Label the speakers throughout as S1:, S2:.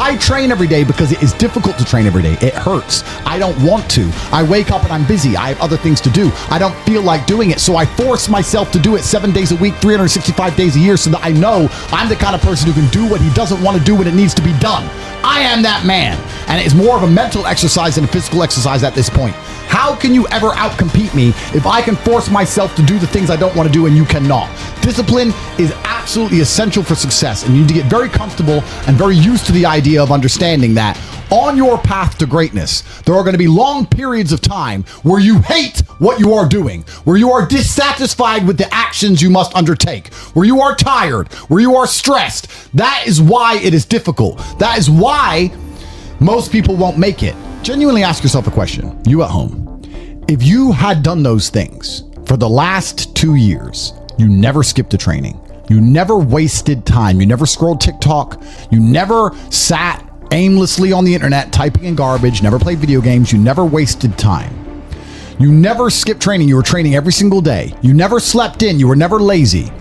S1: I train every day because it is difficult to train every day. It hurts. I don't want to. I wake up and I'm busy. I have other things to do. I don't feel like doing it. So I force myself to do it 7 days a week, 365 days a year, so that I know I'm the kind of person who can do what he doesn't want to do when it needs to be done. I am that man. And it's more of a mental exercise than a physical exercise at this point. How can you ever outcompete me if I can force myself to do the things I don't want to do and you cannot? Discipline is absolutely essential for success, and you need to get very comfortable and very used to the idea of understanding that on your path to greatness, there are going to be long periods of time where you hate what you are doing, where you are dissatisfied with the actions you must undertake, where you are tired, where you are stressed. That is why it is difficult. That is why most people won't make it. Genuinely ask yourself a question, you at home. If you had done those things for the last 2 years, you never skipped a training, you never wasted time, you never scrolled TikTok, you never sat aimlessly on the internet typing in garbage, never played video games, you never wasted time. You never skipped training, you were training every single day. You never slept in, you were never lazy.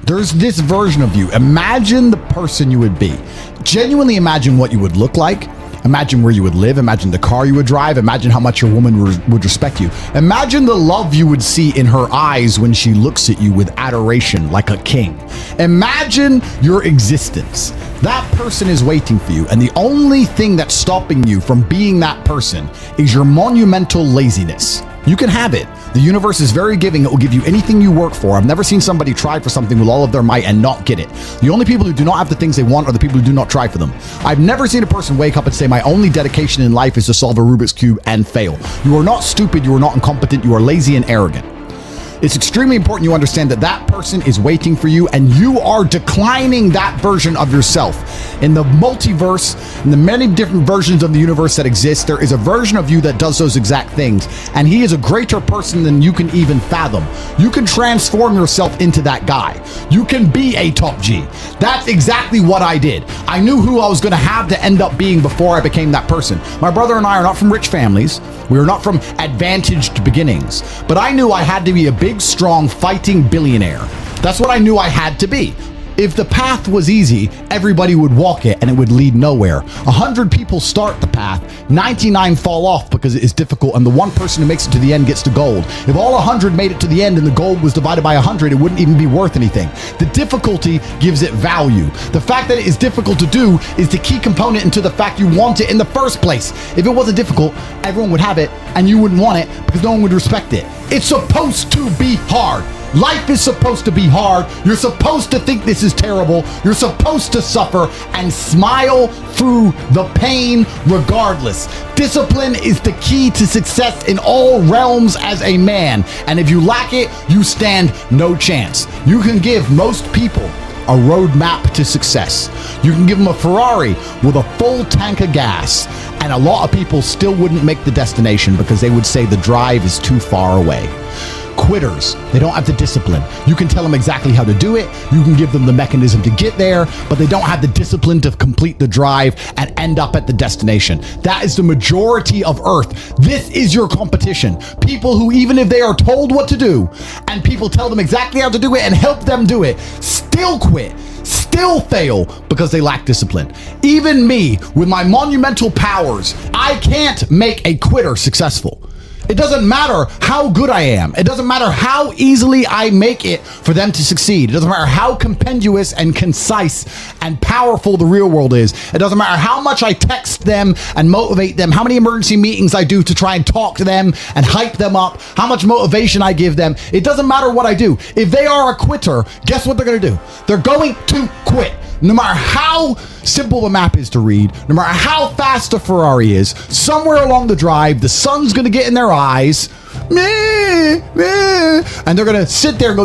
S1: There's this version of you. Imagine the person you would be. Genuinely imagine what you would look like. Imagine where you would live. Imagine the car you would drive. Imagine how much your woman would respect you. Imagine the love you would see in her eyes when she looks at you with adoration like a king. Imagine your existence. That person is waiting for you, and the only thing that's stopping you from being that person is your monumental laziness. You can have it. The universe is very giving. It will give you anything you work for. I've never seen somebody try for something with all of their might and not get it. The only people who do not have the things they want are the people who do not try for them. I've never seen a person wake up and say, my only dedication in life is to solve a Rubik's Cube and fail. You are not stupid. You are not incompetent. You are lazy and arrogant. It's extremely important you understand that that person is waiting for you, and you are declining that version of yourself. In the multiverse, in the many different versions of the universe that exist, there is a version of you that does those exact things, and he is a greater person than you can even fathom. You can transform yourself into that guy. You can be a top G. That's exactly what I did. I knew who I was going to have to end up being before I became that person. My brother and I are not from rich families. We are not from advantaged beginnings, but I knew I had to be a big, strong, fighting billionaire. That's what I knew I had to be. If the path was easy, everybody would walk it and it would lead nowhere. 100 people start the path, 99 fall off because it is difficult, and the one person who makes it to the end gets to gold. If all 100 made it to the end and the gold was divided by 100, it wouldn't even be worth anything. The difficulty gives it value. The fact that it is difficult to do is the key component into the fact you want it in the first place. If it wasn't difficult, everyone would have it and you wouldn't want it because no one would respect it. It's supposed to be hard. Life is supposed to be hard. You're supposed to think this is terrible. You're supposed to suffer and smile through the pain regardless. Discipline is the key to success in all realms as a man. And if you lack it, you stand no chance. You can give most people a roadmap to success. You can give them a Ferrari with a full tank of gas, and a lot of people still wouldn't make the destination because they would say the drive is too far away. Quitters, they don't have the discipline. You can tell them exactly how to do it. You can give them the mechanism to get there, but they don't have the discipline to complete the drive and end up at the destination. That is the majority of Earth. This is your competition. People who, even if they are told what to do and people tell them exactly how to do it and help them do it, still quit, still fail because they lack discipline. Even me, with my monumental powers, I can't make a quitter successful. It doesn't matter how good I am. It doesn't matter how easily I make it for them to succeed. It doesn't matter how compendious and concise and powerful the real world is. It doesn't matter how much I text them and motivate them, how many emergency meetings I do to try and talk to them and hype them up, how much motivation I give them. It doesn't matter what I do. If they are a quitter, guess what they're going to do? They're going to quit. No matter how simple the map is to read, no matter how fast the Ferrari is, somewhere along the drive, the sun's going to get in their eyes, and they're going to sit there and go,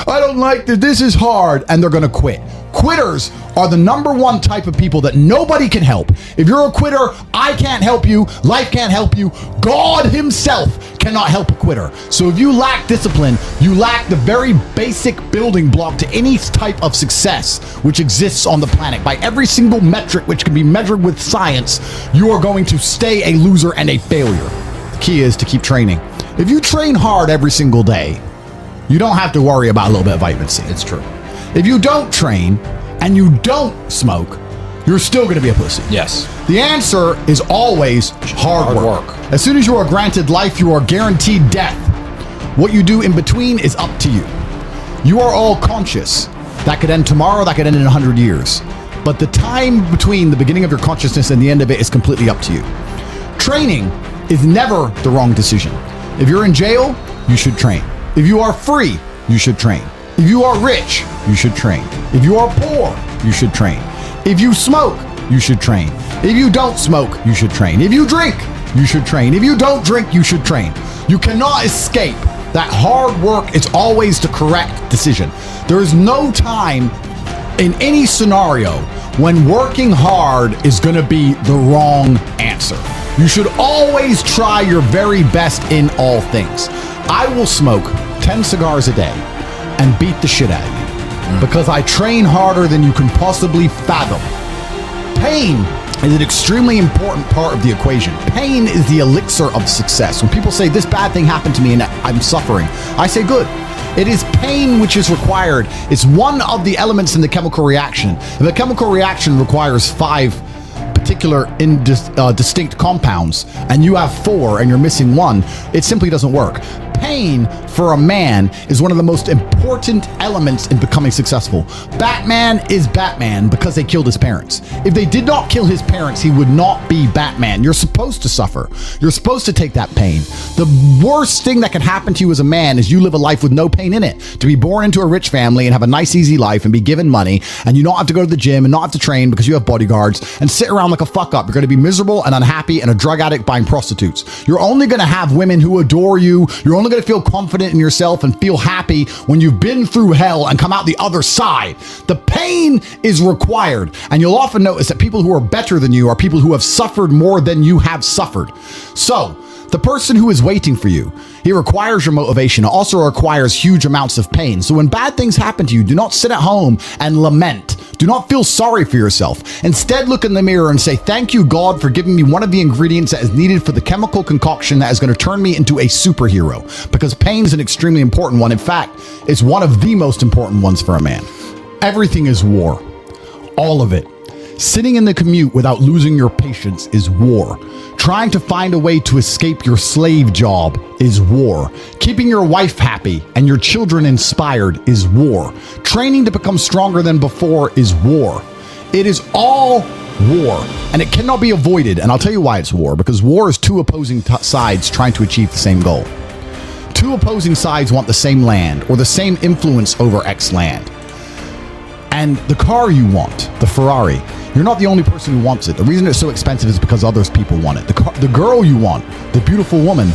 S1: I don't like this, this is hard, and they're going to quit. Quitters are the number one type of people that nobody can help. If you're a quitter, I can't help you, life can't help you, God himself cannot help a quitter. So if you lack discipline, you lack the very basic building block to any type of success which exists on the planet. By every single metric which can be measured with science, you are going to stay a loser and a failure. The key is to keep training. If you train hard every single day, you don't have to worry about a little bit of vitamin C.
S2: It's true.
S1: If you don't train and you don't smoke, you're still going to be a pussy.
S2: Yes.
S1: The answer is always hard work. As soon as you are granted life, you are guaranteed death. What you do in between is up to you. You are all conscious. That could end tomorrow, that could end in 100 years. But the time between the beginning of your consciousness and the end of it is completely up to you. Training is never the wrong decision. If you're in jail, you should train. If you are free, you should train. If you are rich, you should train. If you are poor, you should train. If you smoke, you should train. If you don't smoke, you should train. If you drink, you should train. If you don't drink, you should train. You cannot escape that hard work is always the correct decision. There is no time in any scenario when working hard is going to be the wrong answer. You should always try your very best in all things. I will smoke 10 cigars a day and beat the shit out of you because I train harder than you can possibly fathom. Pain is an extremely important part of the equation. Pain is the elixir of success. When people say this bad thing happened to me and I'm suffering, I say good. It is pain which is required. It's one of the elements in the chemical reaction. If a chemical reaction requires 5 particular distinct compounds and you have 4 and you're missing 1, it simply doesn't work. Pain for a man is one of the most important elements in becoming successful. Batman is Batman because they killed his parents. If they did not kill his parents, he would not be Batman. You're supposed to suffer. You're supposed to take that pain. The worst thing that can happen to you as a man is you live a life with no pain in it. To be born into a rich family and have a nice, easy life and be given money and you not have to go to the gym and not have to train because you have bodyguards and sit around like a fuck up. You're going to be miserable and unhappy and a drug addict buying prostitutes. You're only going to have women who adore you. You're only going to feel confident in yourself and feel happy when you've been through hell and come out the other side. The pain is required. And you'll often notice that people who are better than you are people who have suffered more than you have suffered. So, the person who is waiting for you, he requires your motivation. It also requires huge amounts of pain. So when bad things happen to you, do not sit at home and lament. Do not feel sorry for yourself. Instead, look in the mirror and say, thank you, God, for giving me one of the ingredients that is needed for the chemical concoction that is going to turn me into a superhero. Because pain is an extremely important one. In fact, it's one of the most important ones for a man. Everything is war. All of it. Sitting in the commute without losing your patience is war. Trying to find a way to escape your slave job is war. Keeping your wife happy and your children inspired is war. Training to become stronger than before is war. It is all war, and it cannot be avoided. And I'll tell you why it's war. Because war is 2 opposing sides trying to achieve the same goal. 2 opposing sides want the same land or the same influence over X land. And the car you want, the Ferrari, you're not the only person who wants it. The reason it's so expensive is because others people want it. The girl you want, the beautiful woman,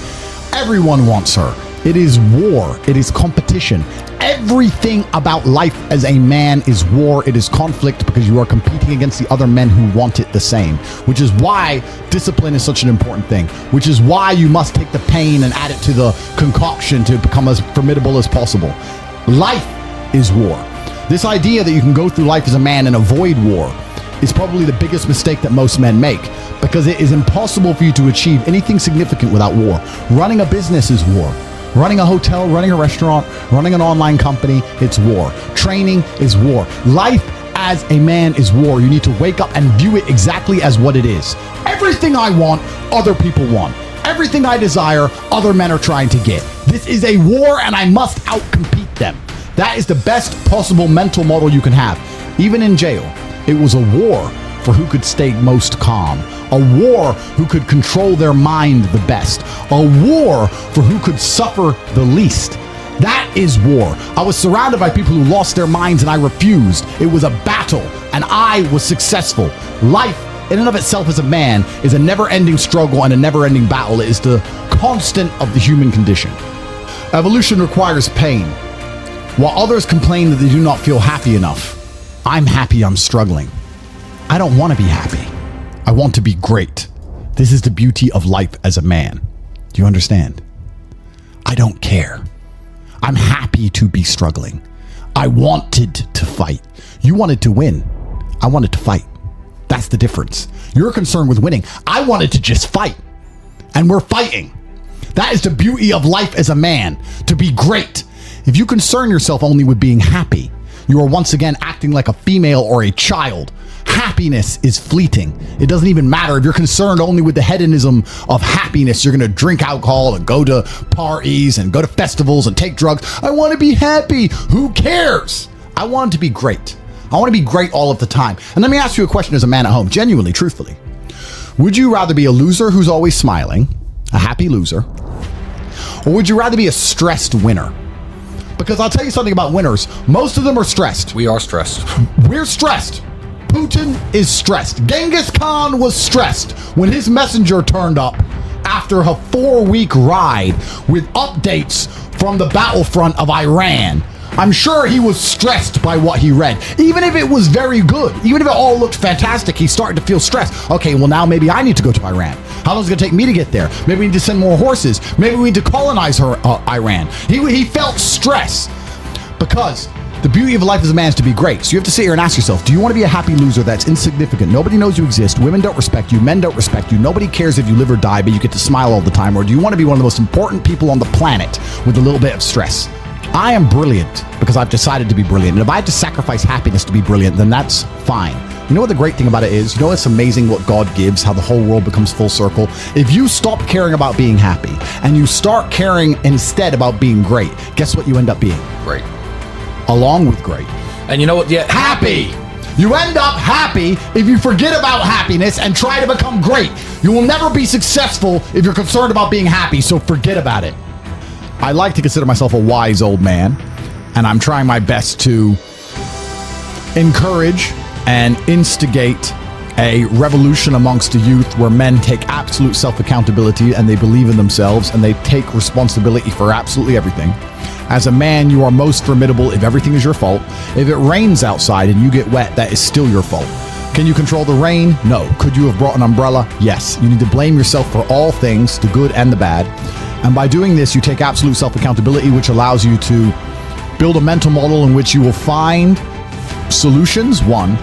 S1: everyone wants her. It is war. It is competition. Everything about life as a man is war. It is conflict because you are competing against the other men who want it the same, which is why discipline is such an important thing, which is why you must take the pain and add it to the concoction to become as formidable as possible. Life is war. This idea that you can go through life as a man and avoid war is probably the biggest mistake that most men make, because it is impossible for you to achieve anything significant without war. Running a business is war. Running a hotel, running a restaurant, running an online company, it's war. Training is war. Life as a man is war. You need to wake up and view it exactly as what it is. Everything I want, other people want. Everything I desire, other men are trying to get. This is a war and I must outcompete them. That is the best possible mental model you can have. Even in jail, it was a war for who could stay most calm. A war who could control their mind the best. A war for who could suffer the least. That is war. I was surrounded by people who lost their minds and I refused. It was a battle and I was successful. Life in and of itself as a man is a never-ending struggle and a never-ending battle. It is the constant of the human condition. Evolution requires pain. While others complain that they do not feel happy enough, I'm happy I'm struggling. I don't want to be happy. I want to be great. This is the beauty of life as a man. Do you understand? I don't care. I'm happy to be struggling. I wanted to fight. You wanted to win. I wanted to fight. That's the difference. You're concerned with winning. I wanted to just fight. And we're fighting. That is the beauty of life as a man, to be great. If you concern yourself only with being happy, you are once again acting like a female or a child. Happiness is fleeting. It doesn't even matter if you're concerned only with the hedonism of happiness. You're going to drink alcohol and go to parties and go to festivals and take drugs. I want to be happy. Who cares? I want it to be great. I want to be great all of the time. And let me ask you a question as a man at home, genuinely, truthfully. Would you rather be a loser who's always smiling, a happy loser, or would you rather be a stressed winner? Because I'll tell you something about winners. Most of them are stressed.
S2: We are stressed.
S1: We're stressed. Putin is stressed. Genghis Khan was stressed when his messenger turned up after a 4-week ride with updates from the battlefront of Iran. I'm sure he was stressed by what he read. Even if it was very good, even if it all looked fantastic, he started to feel stressed. Okay, well now maybe I need to go to Iran. How long is it going to take me to get there? Maybe we need to send more horses. Maybe we need to colonize Iran. He felt stress because the beauty of life as a man is to be great. So you have to sit here and ask yourself, do you want to be a happy loser that's insignificant? Nobody knows you exist. Women don't respect you. Men don't respect you. Nobody cares if you live or die, but you get to smile all the time. Or do you want to be one of the most important people on the planet with a little bit of stress? I am brilliant because I've decided to be brilliant. And if I have to sacrifice happiness to be brilliant, then that's fine. You know what the great thing about it is? You know it's amazing what God gives, how the whole world becomes full circle? If you stop caring about being happy and you start caring instead about being great, guess what you end up being?
S2: Great.
S1: Along with great.
S2: And you know what? Yeah,
S1: Happy. You end up happy if you forget about happiness and try to become great. You will never be successful if you're concerned about being happy, so forget about it. I like to consider myself a wise old man, and I'm trying my best to encourage and instigate a revolution amongst the youth where men take absolute self-accountability and they believe in themselves and they take responsibility for absolutely everything. As a man, you are most formidable if everything is your fault. If it rains outside and you get wet, that is still your fault. Can you control the rain? No. Could you have brought an umbrella? Yes. You need to blame yourself for all things, the good and the bad. And by doing this, you take absolute self-accountability, which allows you to build a mental model in which you will find solutions, 1.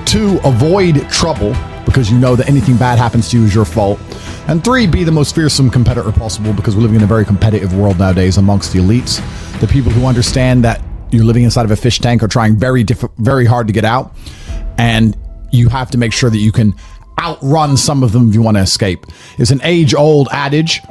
S1: 2, avoid trouble, because you know that anything bad happens to you is your fault. And 3, be the most fearsome competitor possible, because we're living in a very competitive world nowadays amongst the elites. The people who understand that you're living inside of a fish tank are trying very hard to get out. And you have to make sure that you can outrun some of them if you want to escape. It's an age-old adage.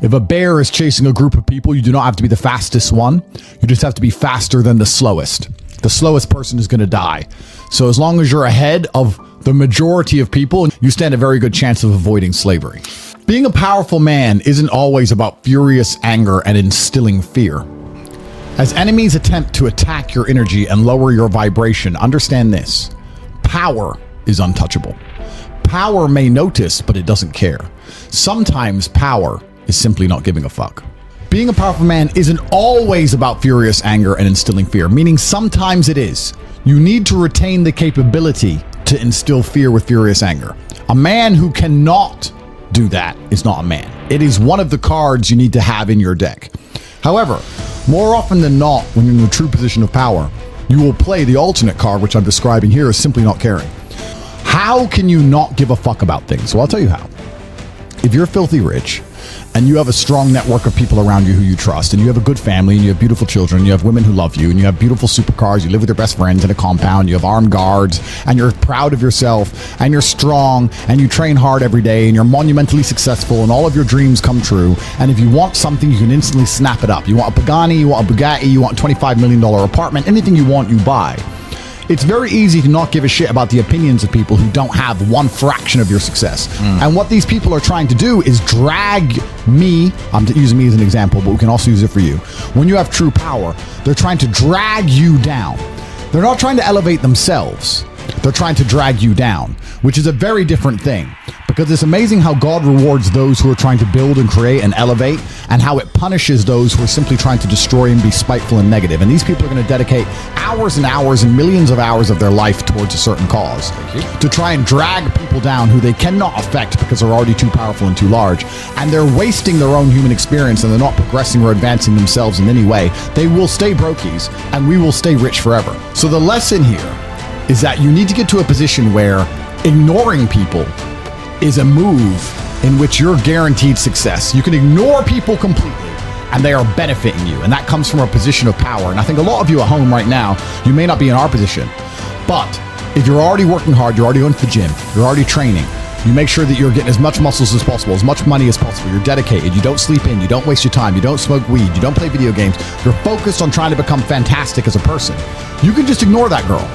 S1: If a bear is chasing a group of people, you do not have to be the fastest one. You just have to be faster than the slowest. The slowest person is going to die. So as long as you're ahead of the majority of people, you stand a very good chance of avoiding slavery. Being a powerful man isn't always about furious anger and instilling fear. As enemies attempt to attack your energy and lower your vibration, understand this. Power is untouchable. Power may notice, but it doesn't care. Sometimes power is simply not giving a fuck. Being a powerful man isn't always about furious anger and instilling fear, meaning sometimes it is. You need to retain the capability to instill fear with furious anger. A man who cannot do that is not a man. It is one of the cards you need to have in your deck. However, more often than not, when you're in the true position of power, you will play the alternate card, which I'm describing here as simply not caring. How can you not give a fuck about things? Well, I'll tell you how. If you're filthy rich, and you have a strong network of people around you who you trust, and you have a good family, and you have beautiful children, and you have women who love you, and you have beautiful supercars, you live with your best friends in a compound, you have armed guards, and you're proud of yourself, and you're strong, and you train hard every day, and you're monumentally successful, and all of your dreams come true, and if you want something, you can instantly snap it up. You want a Pagani, you want a Bugatti, you want a $25 million apartment, anything you want, you buy. It's very easy to not give a shit about the opinions of people who don't have one fraction of your success. And what these people are trying to do is drag me, I'm using me as an example, but we can also use it for you. When you have true power, they're trying to drag you down. They're not trying to elevate themselves. They're trying to drag you down, which is a very different thing. Because it's amazing how God rewards those who are trying to build and create and elevate, and how it punishes those who are simply trying to destroy and be spiteful and negative. And these people are going to dedicate hours and hours and millions of hours of their life towards a certain cause to try and drag people down who they cannot affect because they're already too powerful and too large. And they're wasting their own human experience, and they're not progressing or advancing themselves in any way. They will stay brokies, and we will stay rich forever. So the lesson here is that you need to get to a position where ignoring people is a move in which you're guaranteed success. You can ignore people completely and they are benefiting you. And that comes from a position of power. And I think a lot of you at home right now, you may not be in our position, but If you're already working hard, you're already going to the gym, you're already training, you make sure that you're getting as much muscles as possible, as much money as possible, you're dedicated, you don't sleep in, you don't waste your time, you don't smoke weed, you don't play video games, you're focused on trying to become fantastic as a person, you can just ignore that girl.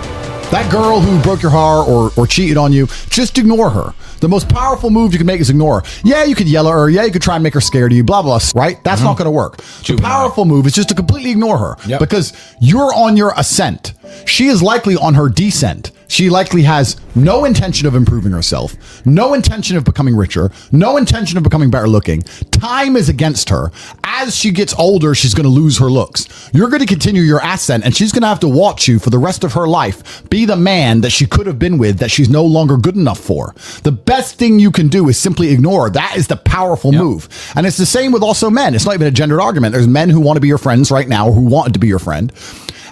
S1: That girl who broke your heart or cheated on you, just ignore her. The most powerful move you can make is ignore her. Yeah, you could yell at her. Yeah, you could try and make her scared of you, blah, blah, right? That's not going to work. The powerful move is just to completely ignore her because you're on your ascent. She is likely on her descent. She likely has no intention of improving herself, no intention of becoming richer, no intention of becoming better looking. Time is against her. As she gets older, she's going to lose her looks. You're going to continue your ascent, and she's going to have to watch you for the rest of her life be the man that she could have been with that she's no longer good enough for. The best thing you can do is simply ignore her. That is the powerful move. And it's the same with also men. It's not even a gendered argument. There's men who want to be your friends right now or who wanted to be your friend,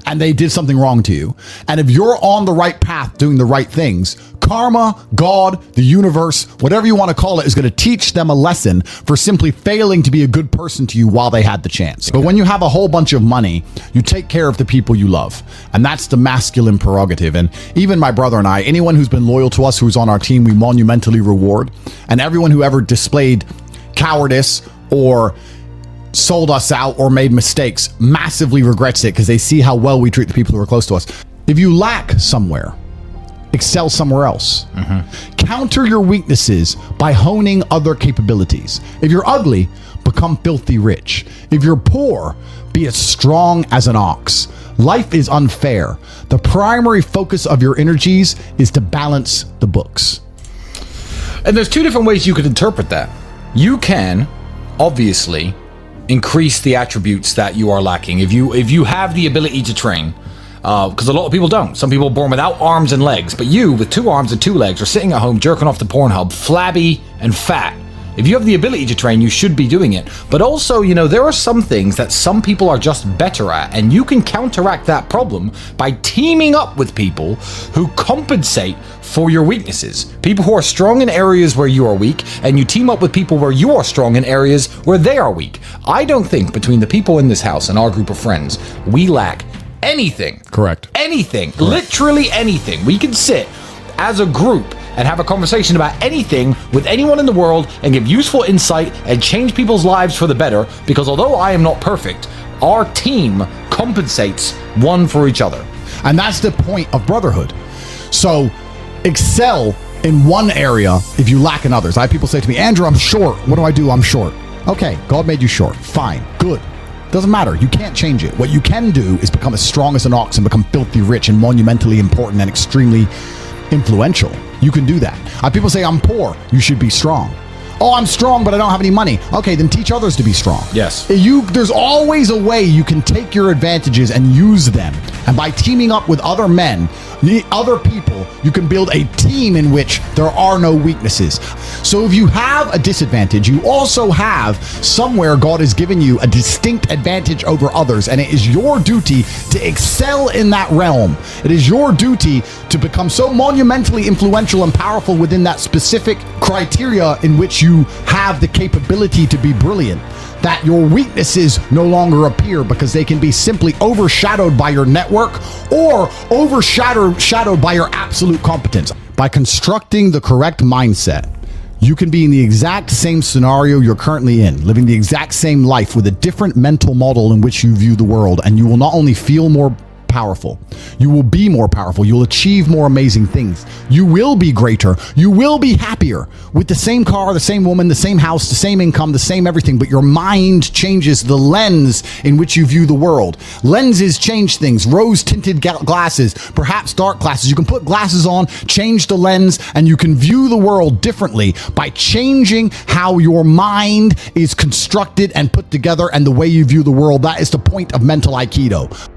S1: and they did something wrong to you. And if you're on the right path doing the right things, karma, God, the universe, whatever you want to call it, is going to teach them a lesson for simply failing to be a good person to you while they had the chance. But when you have a whole bunch of money, you take care of the people you love. And that's the masculine prerogative. And even my brother and I, anyone who's been loyal to us, who's on our team, we monumentally reward. And everyone who ever displayed cowardice or sold us out or made mistakes massively regrets it because they see how well we treat the people who are close to us. If you lack somewhere, excel somewhere else. Counter your weaknesses by honing other capabilities. If you're ugly, become filthy rich. If you're poor, be as strong as an ox. Life is unfair. The primary focus of your energies is to balance the books.
S2: And there's two different ways you could interpret that. You can, obviously, increase the attributes that you are lacking. If you have the ability to train, because a lot of people don't. Some people are born without arms and legs, but you, with 2 arms and 2 legs, are sitting at home jerking off to Pornhub, flabby and fat. If you have the ability to train, you should be doing it. But also, there are some things that some people are just better at, and you can counteract that problem by teaming up with people who compensate for your weaknesses. People who are strong in areas where you are weak, and you team up with people where you are strong in areas where they are weak. I don't think between the people in this house and our group of friends, we lack anything.
S1: Correct.
S2: Anything. Correct. Literally anything. We can sit as a group and have a conversation about anything with anyone in the world and give useful insight and change people's lives for the better, because although I am not perfect, our team compensates one for each other.
S1: And that's the point of brotherhood. So excel in one area if you lack in others. I have people say to me, Andrew, I'm short. What do I do? I'm short. Okay, God made you short. Fine. Good. Doesn't matter. You can't change it. What you can do is become as strong as an ox and become filthy rich and monumentally important and extremely influential. You can do that. People say, I'm poor. You should be strong. Oh, I'm strong, but I don't have any money. Okay, then teach others to be strong.
S2: Yes.
S1: There's always a way you can take your advantages and use them. And by teaming up with other men, other people, you can build a team in which there are no weaknesses. So if you have a disadvantage, you also have somewhere God has given you a distinct advantage over others. And it is your duty to excel in that realm. It is your duty to become so monumentally influential and powerful within that specific criteria in which you have the capability to be brilliant, that your weaknesses no longer appear because they can be simply overshadowed by your network or overshadowed by your absolute competence. By constructing the correct mindset, you can be in the exact same scenario you're currently in, living the exact same life with a different mental model in which you view the world, and you will not only feel more powerful, you will be more powerful, you'll achieve more amazing things, you will be greater, you will be happier with the same car, the same woman, the same house, the same income, the same everything, but your mind changes the lens in which you view the world. Lenses change things. Rose tinted glasses, perhaps dark glasses. You can put glasses on, change the lens, and you can view the world differently by changing how your mind is constructed and put together and the way you view the world. That is the point of mental Aikido.